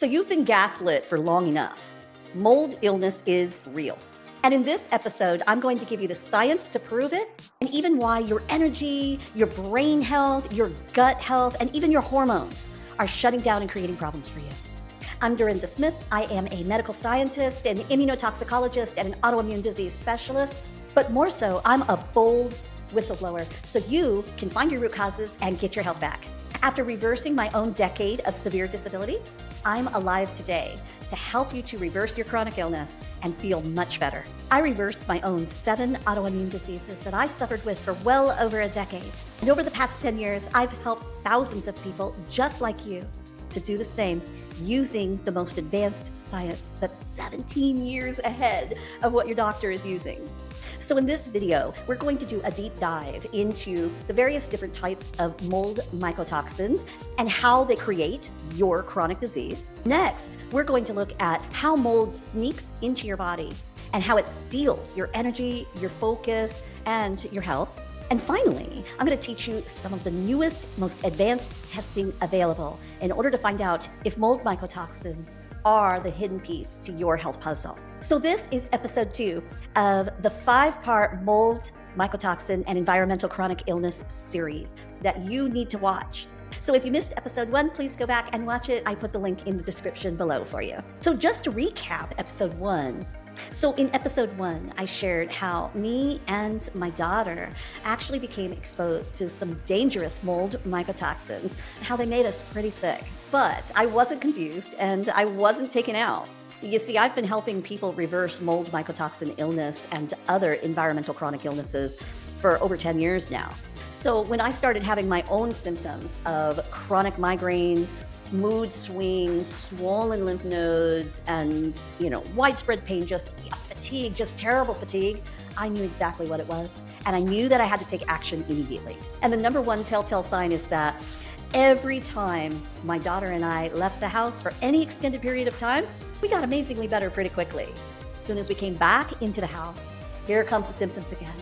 So you've been gaslit for long enough. Mold illness is real. And in this episode, I'm going to give you the science to prove it, and even why your energy, your brain health, your gut health, and even your hormones are shutting down and creating problems for you. I'm Dorinda Smith. I am a medical scientist, an immunotoxicologist, and an autoimmune disease specialist. But more so, I'm a bold whistleblower so you can find your root causes and get your health back. After reversing my own decade of severe disability, I'm alive today to help you to reverse your chronic illness and feel much better. I reversed my own 7 autoimmune diseases that I suffered with for well over a decade. And over the past 10 years, I've helped thousands of people just like you to do the same using the most advanced science that's 17 years ahead of what your doctor is using. So in this video, we're going to do a deep dive into the various different types of mold mycotoxins and how they create your chronic disease. Next, we're going to look at how mold sneaks into your body and how it steals your energy, your focus, and your health. And finally, I'm going to teach you some of the newest, most advanced testing available in order to find out if mold mycotoxins are the hidden piece to your health puzzle. So this is episode 2 of the 5-part mold mycotoxin and environmental chronic illness series that you need to watch. So if you missed episode 1, please go back and watch it. I put the link in the description below for you. So just to recap episode 1, so in episode 1, I shared how me and my daughter actually became exposed to some dangerous mold mycotoxins and how they made us pretty sick. But I wasn't confused and I wasn't taken out. You see, I've been helping people reverse mold mycotoxin illness and other environmental chronic illnesses for over 10 years now. So when I started having my own symptoms of chronic migraines, mood swings, swollen lymph nodes, and, widespread pain, just fatigue, just terrible fatigue, I knew exactly what it was. And I knew that I had to take action immediately. And the number one telltale sign is that every time my daughter and I left the house for any extended period of time, we got amazingly better pretty quickly. As soon as we came back into the house, here comes the symptoms again.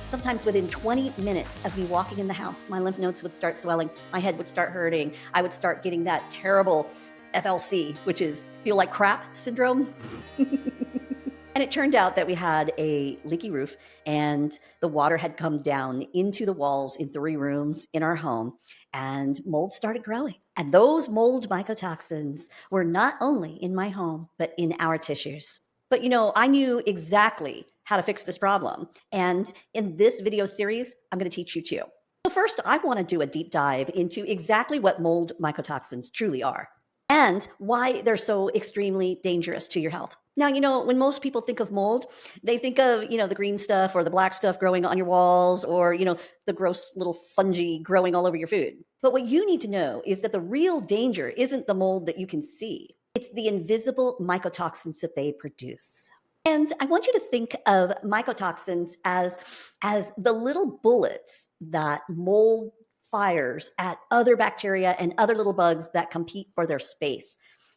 Sometimes within 20 minutes of me walking in the house, my lymph nodes would start swelling, my head would start hurting, I would start getting that terrible FLC, which is feel like crap syndrome. And it turned out that we had a leaky roof and the water had come down into the walls in 3 rooms in our home, and mold started growing. And those mold mycotoxins were not only in my home, but in our tissues. But I knew exactly how to fix this problem. And in this video series, I'm going to teach you too. So first, I want to do a deep dive into exactly what mold mycotoxins truly are and why they're so extremely dangerous to your health. Now, when most people think of mold, they think of, the green stuff or the black stuff growing on your walls or, the gross little fungi growing all over your food. But what you need to know is that the real danger isn't the mold that you can see. It's the invisible mycotoxins that they produce. And I want you to think of mycotoxins as the little bullets that mold fires at other bacteria and other little bugs that compete for their space.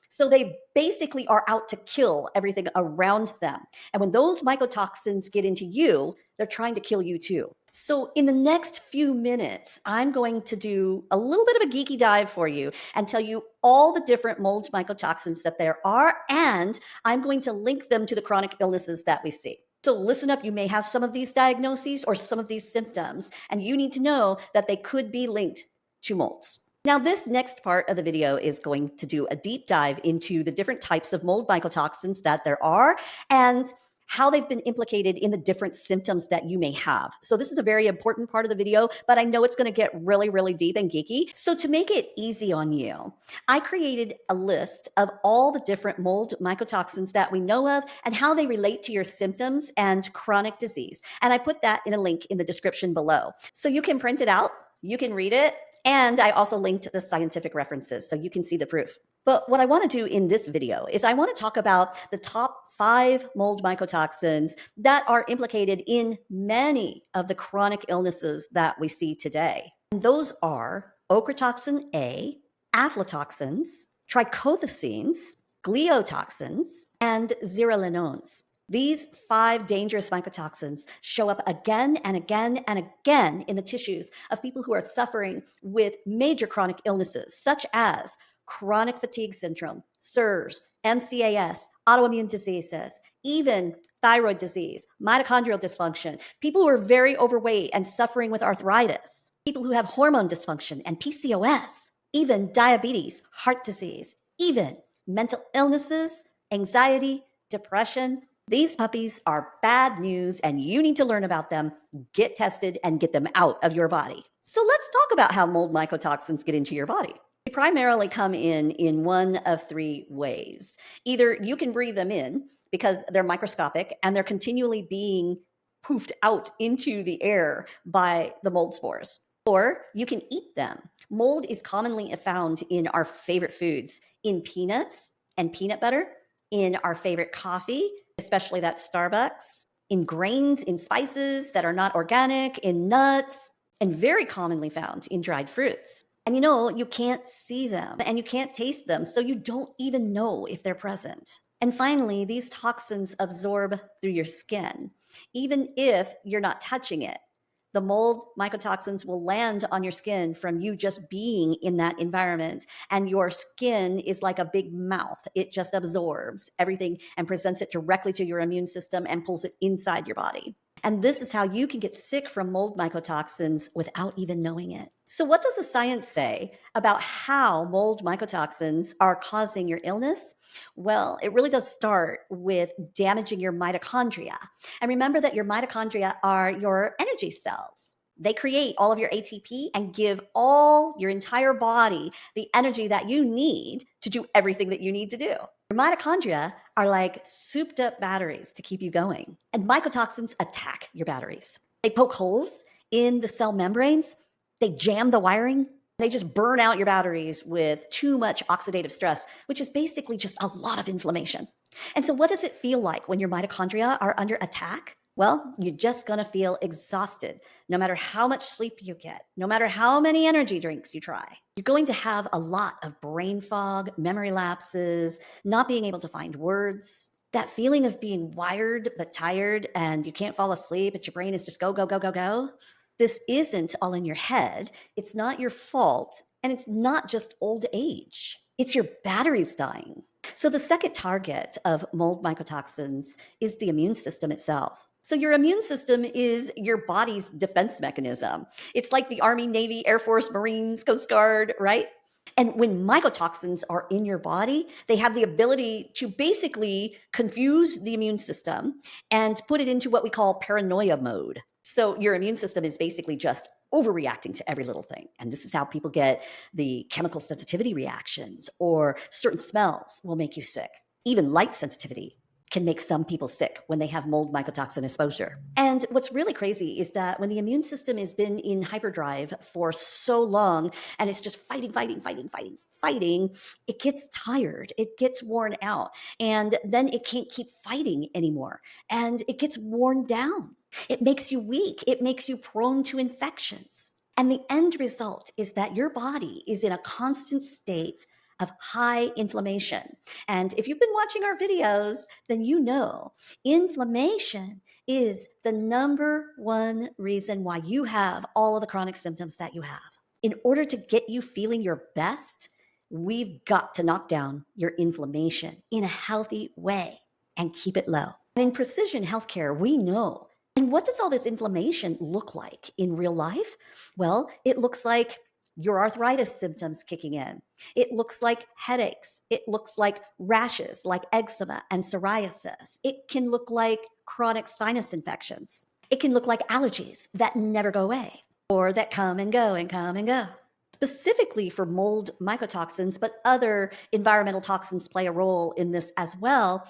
So they basically are out to kill everything around them. And when those mycotoxins get into you, they're trying to kill you too. So in the next few minutes, I'm going to do a little bit of a geeky dive for you and tell you all the different mold mycotoxins that there are, and I'm going to link them to the chronic illnesses that we see. So listen up, you may have some of these diagnoses or some of these symptoms, and you need to know that they could be linked to molds. Now, this next part of the video is going to do a deep dive into the different types of mold mycotoxins that there are and how they've been implicated in the different symptoms that you may have. So this is a very important part of the video, but I know it's going to get really, really deep and geeky. So to make it easy on you, I created a list of all the different mold mycotoxins that we know of and how they relate to your symptoms and chronic disease. And I put that in a link in the description below. So you can print it out, you can read it, and I also linked the scientific references so you can see the proof. But what I want to do in this video is I want to talk about the top 5 mold mycotoxins that are implicated in many of the chronic illnesses that we see today. And those are ochratoxin A, aflatoxins, trichothecenes, gliotoxins, and zearalenone. These 5 dangerous mycotoxins show up again and again and again in the tissues of people who are suffering with major chronic illnesses, such as chronic fatigue syndrome, SIRS, MCAS, autoimmune diseases, even thyroid disease, mitochondrial dysfunction, people who are very overweight and suffering with arthritis, people who have hormone dysfunction and PCOS, even diabetes, heart disease, even mental illnesses, anxiety, depression. These puppies are bad news and you need to learn about them, get tested, and get them out of your body. So let's talk about how mold mycotoxins get into your body. They primarily come in one of three ways. Either you can breathe them in because they're microscopic and they're continually being poofed out into the air by the mold spores, or you can eat them. Mold is commonly found in our favorite foods, in peanuts and peanut butter, in our favorite coffee, especially that Starbucks, in grains, in spices that are not organic, in nuts, and very commonly found in dried fruits. And you can't see them and you can't taste them, so you don't even know if they're present. And finally, these toxins absorb through your skin, even if you're not touching it. The mold mycotoxins will land on your skin from you just being in that environment. And your skin is like a big mouth. It just absorbs everything and presents it directly to your immune system and pulls it inside your body. And this is how you can get sick from mold mycotoxins without even knowing it. So what does the science say about how mold mycotoxins are causing your illness? Well, it really does start with damaging your mitochondria. And remember that your mitochondria are your energy cells. They create all of your ATP and give all your entire body the energy that you need to do everything that you need to do. Your mitochondria are like souped up batteries to keep you going. And mycotoxins attack your batteries. They poke holes in the cell membranes. They jam the wiring. They just burn out your batteries with too much oxidative stress, which is basically just a lot of inflammation. And so what does it feel like when your mitochondria are under attack? Well, you're just going to feel exhausted no matter how much sleep you get, no matter how many energy drinks you try. You're going to have a lot of brain fog, memory lapses, not being able to find words, that feeling of being wired but tired and you can't fall asleep, but your brain is just go, go, go, go, go. This isn't all in your head. It's not your fault. And it's not just old age. It's your batteries dying. So the second target of mold mycotoxins is the immune system itself. So your immune system is your body's defense mechanism. It's like the Army, Navy, Air Force, Marines, Coast Guard, right? And when mycotoxins are in your body, they have the ability to basically confuse the immune system and put it into what we call paranoia mode. So your immune system is basically just overreacting to every little thing. And this is how people get the chemical sensitivity reactions, or certain smells will make you sick. Even light sensitivity can make some people sick when they have mold mycotoxin exposure. And what's really crazy is that when the immune system has been in hyperdrive for so long and it's just fighting, it gets tired, it gets worn out, and then it can't keep fighting anymore, and it gets worn down. It makes you weak. It makes you prone to infections. And the end result is that your body is in a constant state of high inflammation. And if you've been watching our videos, then you know inflammation is the number one reason why you have all of the chronic symptoms that you have. In order to get you feeling your best, we've got to knock down your inflammation in a healthy way and keep it low. And in precision healthcare, we know. And what does all this inflammation look like in real life? Well, it looks like your arthritis symptoms kicking in. It looks like headaches. It looks like rashes like eczema and psoriasis. It can look like chronic sinus infections. It can look like allergies that never go away, or that come and go and come and go. Specifically for mold mycotoxins, but other environmental toxins play a role in this as well.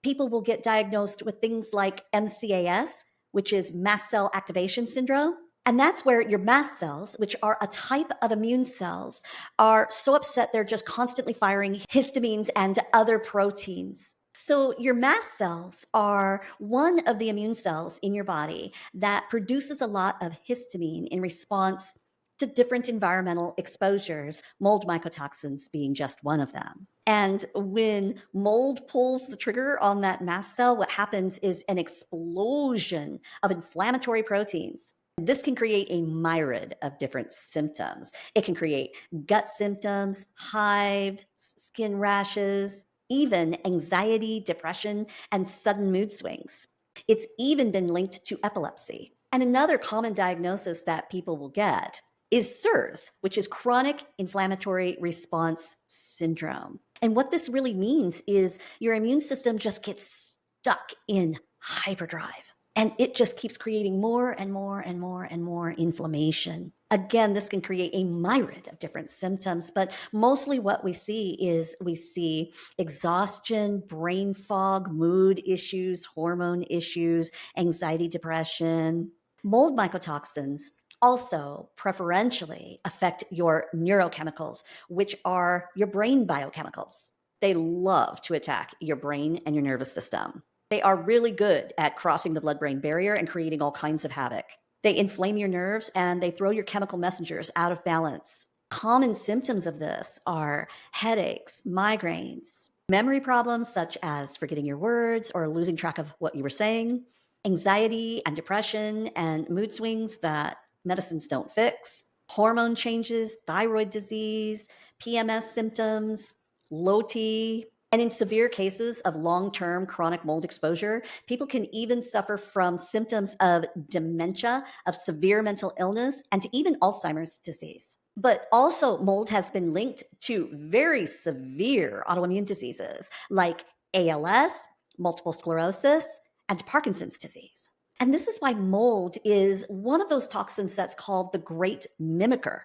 People will get diagnosed with things like MCAS, which is mast cell activation syndrome. And that's where your mast cells, which are a type of immune cells, are so upset they're just constantly firing histamines and other proteins. So your mast cells are one of the immune cells in your body that produces a lot of histamine in response to different environmental exposures, mold mycotoxins being just one of them. And when mold pulls the trigger on that mast cell, what happens is an explosion of inflammatory proteins. This can create a myriad of different symptoms. It can create gut symptoms, hives, skin rashes, even anxiety, depression, and sudden mood swings. It's even been linked to epilepsy. And another common diagnosis that people will get is CIRS, which is chronic inflammatory response syndrome. And what this really means is your immune system just gets stuck in hyperdrive. And it just keeps creating more and more and more and more inflammation. Again, this can create a myriad of different symptoms, but mostly what we see exhaustion, brain fog, mood issues, hormone issues, anxiety, depression. Mold mycotoxins also preferentially affect your neurochemicals, which are your brain biochemicals. They love to attack your brain and your nervous system. They are really good at crossing the blood-brain barrier and creating all kinds of havoc. They inflame your nerves and they throw your chemical messengers out of balance. Common symptoms of this are headaches, migraines, memory problems such as forgetting your words or losing track of what you were saying, anxiety and depression and mood swings that medicines don't fix, hormone changes, thyroid disease, PMS symptoms, low T, and in severe cases of long-term chronic mold exposure, people can even suffer from symptoms of dementia, of severe mental illness, and even Alzheimer's disease. But also, mold has been linked to very severe autoimmune diseases like ALS, multiple sclerosis, and Parkinson's disease. And this is why mold is one of those toxins that's called the great mimicker,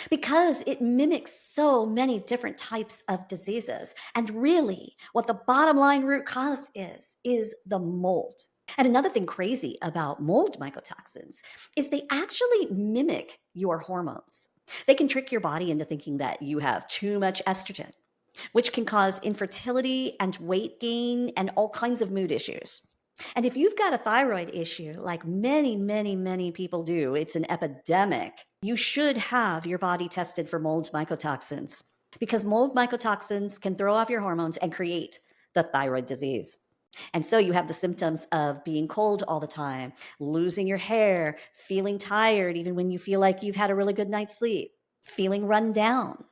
because it mimics so many different types of diseases. And really, what the bottom line root cause is the mold. And another thing crazy about mold mycotoxins is they actually mimic your hormones. They can trick your body into thinking that you have too much estrogen, which can cause infertility and weight gain and all kinds of mood issues. And if you've got a thyroid issue, like many, many, many people do, it's an epidemic, you should have your body tested for mold mycotoxins, because mold mycotoxins can throw off your hormones and create the thyroid disease. And so you have the symptoms of being cold all the time, losing your hair, feeling tired even when you feel like you've had a really good night's sleep, feeling run down.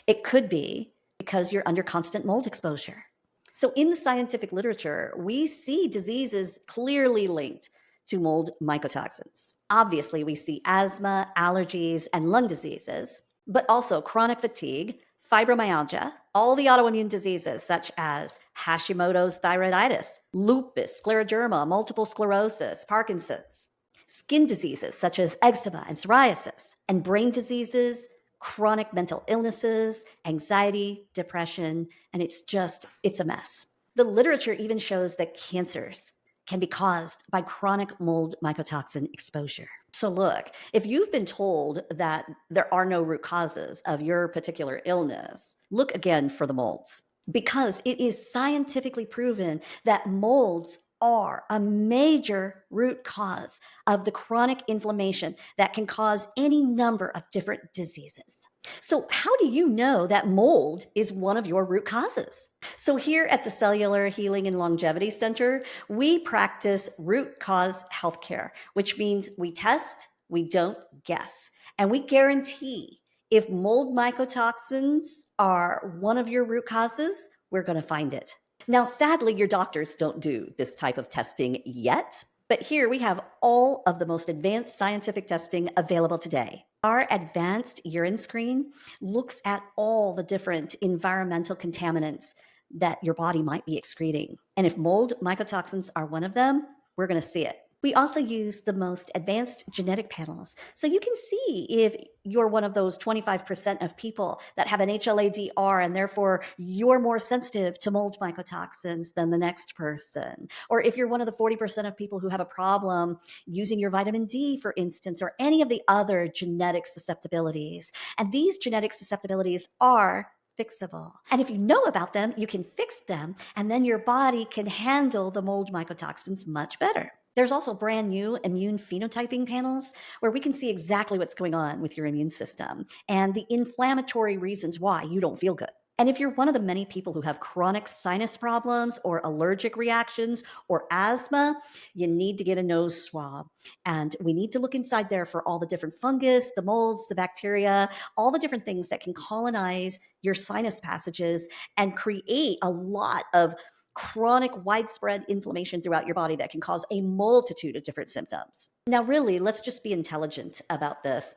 It could be because you're under constant mold exposure. So in the scientific literature, we see diseases clearly linked to mold mycotoxins. Obviously, we see asthma, allergies, and lung diseases, but also chronic fatigue, fibromyalgia, all the autoimmune diseases such as Hashimoto's thyroiditis, lupus, scleroderma, multiple sclerosis, Parkinson's, skin diseases such as eczema and psoriasis, and brain diseases, chronic mental illnesses, anxiety, depression, and it's a mess. The literature even shows that cancers can be caused by chronic mold mycotoxin exposure. So look, if you've been told that there are no root causes of your particular illness, look again for the molds, because it is scientifically proven that molds are a major root cause of the chronic inflammation that can cause any number of different diseases. So, how do you know that mold is one of your root causes? So, here at the Cellular Healing and Longevity Center, we practice root cause healthcare, which means we test, we don't guess, and we guarantee if mold mycotoxins are one of your root causes, we're going to find it. Now, sadly, your doctors don't do this type of testing yet, but here we have all of the most advanced scientific testing available today. Our advanced urine screen looks at all the different environmental contaminants that your body might be excreting. And if mold mycotoxins are one of them, we're going to see it. We also use the most advanced genetic panels, so you can see if you're one of those 25% of people that have an HLA-DR and therefore you're more sensitive to mold mycotoxins than the next person. Or if you're one of the 40% of people who have a problem using your vitamin D, for instance, or any of the other genetic susceptibilities. And these genetic susceptibilities are fixable. And if you know about them, you can fix them, and then your body can handle the mold mycotoxins much better. There's also brand new immune phenotyping panels where we can see exactly what's going on with your immune system and the inflammatory reasons why you don't feel good. And if you're one of the many people who have chronic sinus problems or allergic reactions or asthma, you need to get a nose swab. And we need to look inside there for all the different fungus, the molds, the bacteria, all the different things that can colonize your sinus passages and create a lot of chronic widespread inflammation throughout your body that can cause a multitude of different symptoms. Now, really, let's just be intelligent about this.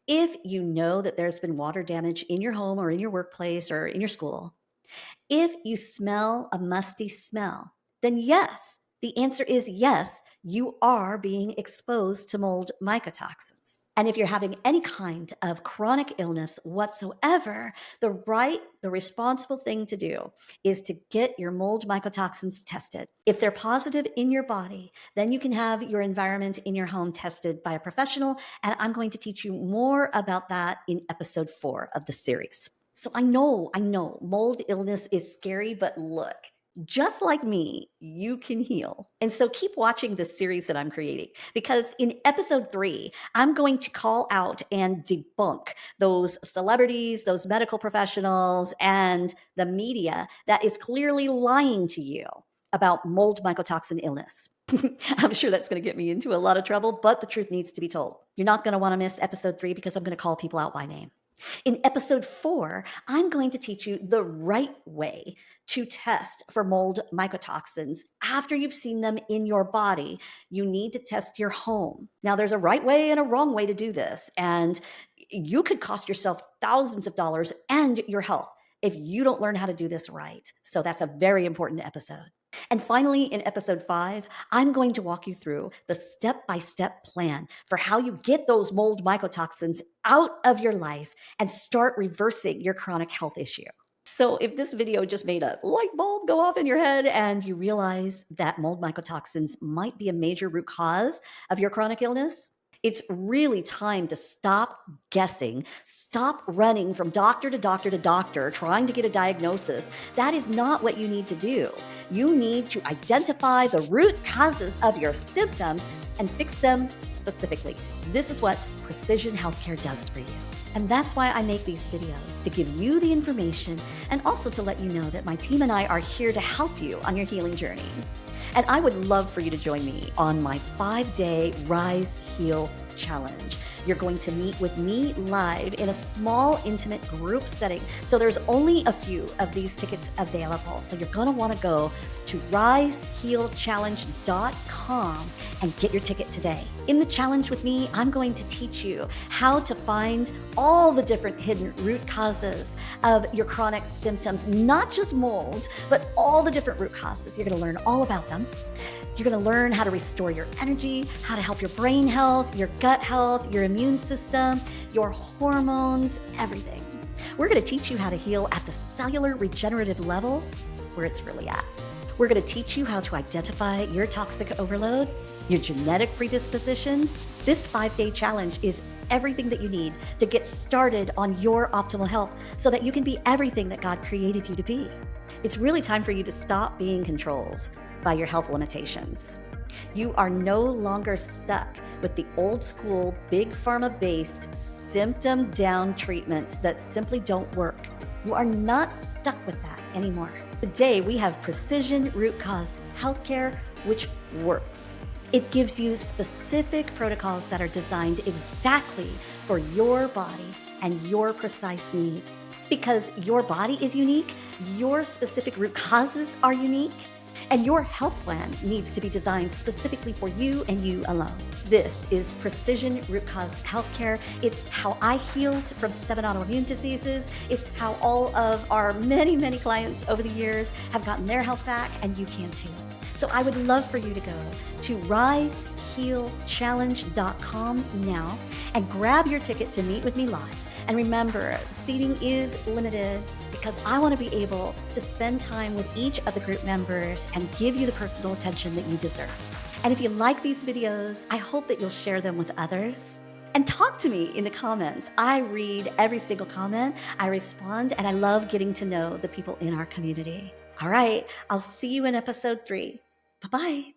If you know that there's been water damage in your home or in your workplace or in your school, if you smell a musty smell, then yes, the answer is yes, you are being exposed to mold mycotoxins. And if you're having any kind of chronic illness whatsoever, the responsible thing to do is to get your mold mycotoxins tested. If they're positive in your body, then you can have your environment in your home tested by a professional. And I'm going to teach you more about that in episode 4 of the series. So I know, mold illness is scary, but look, just like me, you can heal. And so keep watching this series that I'm creating, because in episode 3, I'm going to call out and debunk those celebrities, those medical professionals, and the media that is clearly lying to you about mold mycotoxin illness. I'm sure that's going to get me into a lot of trouble, but the truth needs to be told. You're not going to want to miss episode 3 because I'm going to call people out by name. In episode 4, I'm going to teach you the right way to test for mold mycotoxins. After you've seen them in your body, you need to test your home. Now, there's a right way and a wrong way to do this, and you could cost yourself thousands of dollars and your health if you don't learn how to do this right. So that's a very important episode. And finally, in episode 5, I'm going to walk you through the step-by-step plan for how you get those mold mycotoxins out of your life and start reversing your chronic health issue. So if this video just made a light bulb go off in your head and you realize that mold mycotoxins might be a major root cause of your chronic illness, it's really time to stop guessing, stop running from doctor to doctor to doctor, trying to get a diagnosis. That is not what you need to do. You need to identify the root causes of your symptoms and fix them specifically. This is what precision healthcare does for you. And that's why I make these videos, to give you the information and also to let you know that my team and I are here to help you on your healing journey. And I would love for you to join me on my 5-day Rise Heal Challenge. You're going to meet with me live in a small, intimate group setting. So there's only a few of these tickets available. So you're going to want to go to risehealchallenge.com and get your ticket today. In the challenge with me, I'm going to teach you how to find all the different hidden root causes of your chronic symptoms, not just mold, but all the different root causes. You're going to learn all about them. You're going to learn how to restore your energy, how to help your brain health, your gut health, your immune system, your hormones, everything. We're going to teach you how to heal at the cellular regenerative level where it's really at. We're going to teach you how to identify your toxic overload, your genetic predispositions. This 5-day challenge is everything that you need to get started on your optimal health so that you can be everything that God created you to be. It's really time for you to stop being controlled by your health limitations. You are no longer stuck with the old school, big pharma-based, symptom-down treatments that simply don't work. You are not stuck with that anymore. Today, we have precision root cause healthcare, which works. It gives you specific protocols that are designed exactly for your body and your precise needs. Because your body is unique, your specific root causes are unique, and your health plan needs to be designed specifically for you and you alone. This is Precision Root Cause Healthcare. It's how I healed from 7 autoimmune diseases. It's how all of our many, many clients over the years have gotten their health back, and you can too. So I would love for you to go to risehealchallenge.com now and grab your ticket to meet with me live. And remember, seating is limited because I want to be able to spend time with each of the group members and give you the personal attention that you deserve. And if you like these videos, I hope that you'll share them with others. And talk to me in the comments. I read every single comment, I respond, and I love getting to know the people in our community. All right, I'll see you in episode 3. Bye-bye.